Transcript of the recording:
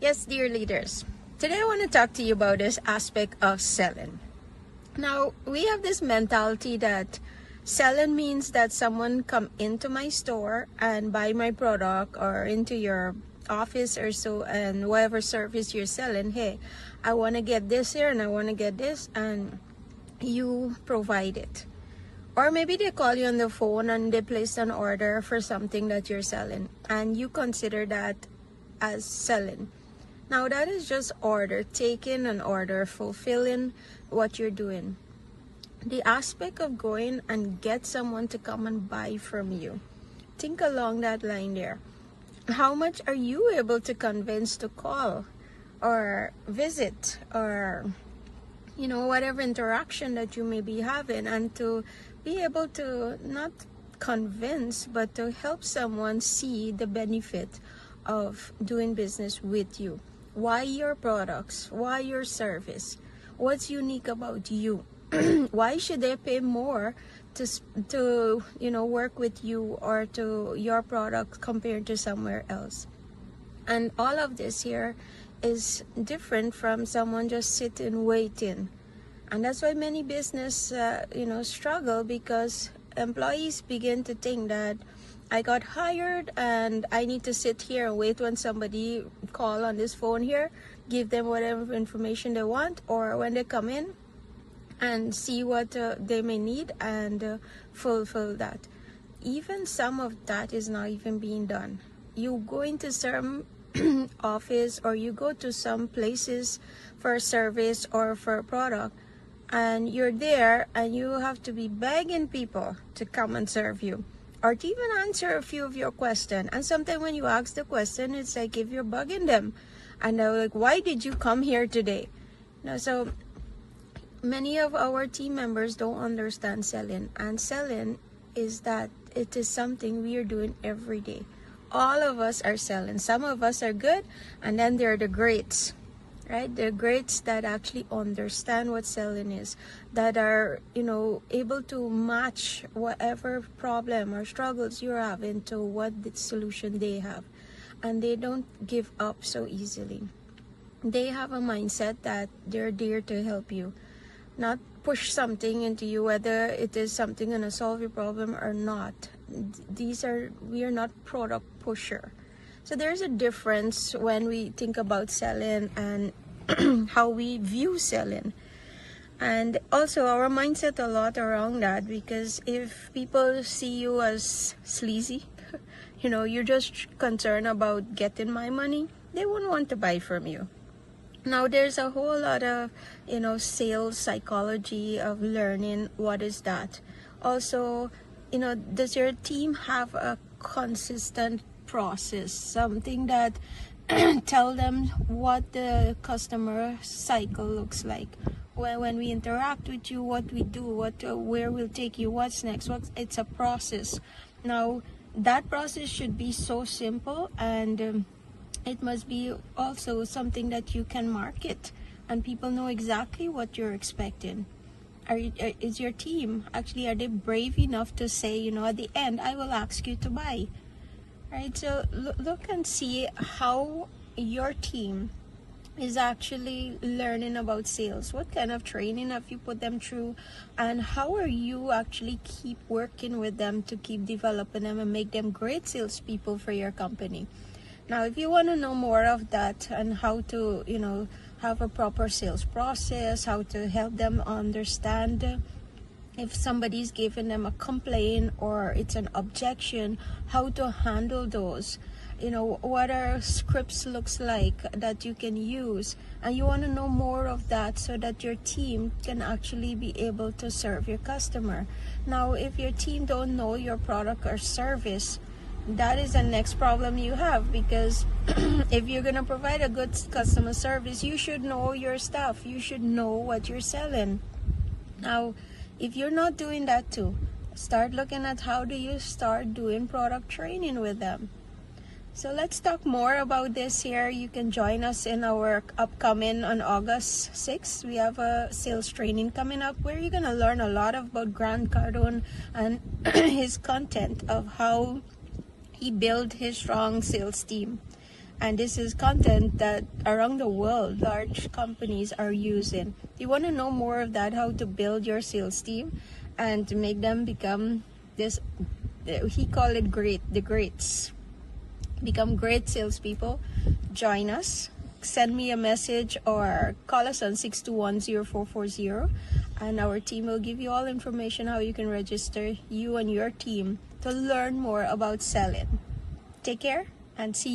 Yes, dear leaders. Today I want to talk to you about this aspect of selling. Now, we have this mentality that selling means that someone come into my store and buy my product, or into your office or so, and whatever service you're selling, hey, I want to get this here and I want to get this, and you provide it. Or maybe they call you on the phone and they place an order for something that you're selling, and you consider that as selling. Now that is just order taking, an order fulfilling what you're doing. The aspect of going and get someone to come and buy from you, think along that line there. How much are you able to convince to call or visit, or whatever interaction that you may be having, and to be able to not convince but to help someone see the benefit of doing business with you? Why your products? Why your service? What's unique about you? Why should they pay more to work with you or to your product compared to somewhere else? And all of this here is different from someone just sitting waiting. And that's why many business struggle, because employees begin to think that I got hired and I need to sit here and wait when somebody call on this phone here, give them whatever information they want, or when they come in and see what they may need and fulfill that. Even some of that is not even being done. You go into some office, or you go to some places for a service or for a product, and you're there and you have to be begging people to come and serve you, or to even answer a few of your questions. And sometimes when you ask the question, it's like if you're bugging them, and they're like, why did you come here today? So many of our team members don't understand selling, and selling is that it is something we are doing every day. All of us are selling. Some of us are good, and then there are the greats, right? The greats that actually understand what selling is, that are able to match whatever problem or struggles you're having to what the solution they have, and they don't give up so easily. They have a mindset that they're there to help you, not push something into you, whether it is something gonna solve your problem or not. We are not product pusher. So there's a difference when we think about selling and how we view selling. And also our mindset a lot around that, because if people see you as sleazy, you're just concerned about getting my money, they won't want to buy from you. Now there's a whole lot of sales psychology of learning what is that. Also, does your team have a consistent process, something that tell them what the customer cycle looks like? When we interact with you, what we do, where we'll take you, what's next, it's a process. Now that process should be so simple, and it must be also something that you can market and people know exactly what you're expecting. Is your team actually, are they brave enough to say, at the end, I will ask you to buy? Right? So look and see how your team is actually learning about sales. What kind of training have you put them through, and how are you actually keep working with them to keep developing them and make them great salespeople for your company? Now, if you want to know more of that and how to, have a proper sales process, how to help them understand if somebody's giving them a complaint or it's an objection, how to handle those, what our scripts looks like that you can use, and you want to know more of that so that your team can actually be able to serve your customer. Now, if your team don't know your product or service, that is the next problem you have, because if you're going to provide a good customer service, you should know your stuff. You should know what you're selling. Now, if you're not doing that too, start looking at how do you start doing product training with them. So let's talk more about this here. You can join us in our upcoming on August 6th. We have a sales training coming up where you're going to learn a lot about Grant Cardone and his content of how he built his strong sales team. And this is content that around the world large companies are using. You want to know more of that, how to build your sales team and to make them become this, he called it great, the greats, become great salespeople. Join us, send me a message or call us on 621-0440, and our team will give you all information how you can register you and your team to learn more about selling. Take care and see you.